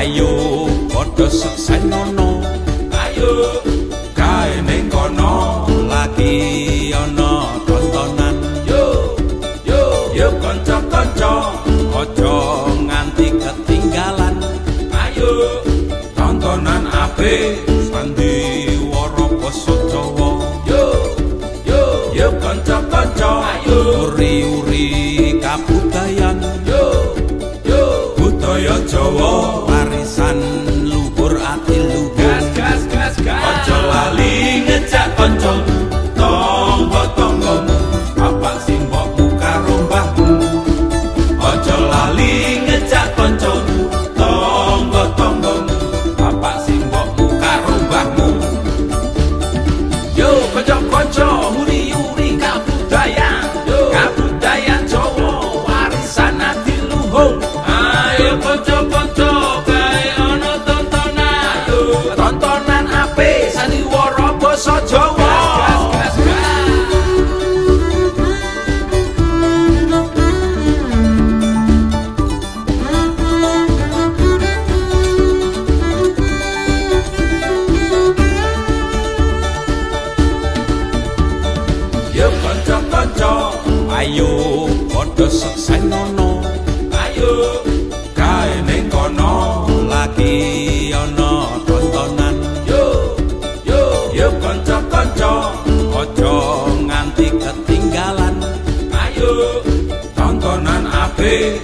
Ayo padha seksenono, ayo kae ning kono lagi ana tontonan. Yo kanca-kanca aja nganti ketinggalan. Ayo tontonan apik sandiwara basa Jawa. Yo kanca-kanca ayo uri-uri kabudayan. Budaya Jawa warisan luhur ati luhur. Gas. Aja lali ngejak kanca tangga-tanggamu, bapak simbokmu karo mbahmu. Aja lali ngejak kanca tangga-tanggamu, bapak simbokmu karo mbahmu. Yo kanca-kanca uri-uri kabudayan, kabudayan Jawa warisan ati luhur. Kanca-kanca kae ana tontonan, tontonan apik sandiwara basa Jawa. Yo kanca-kanca ayo padha seksenono, ayo ning kono lagi ana tontonan. Yo kanca-kanca aja nganti ketinggalan. Ayo tontonan apik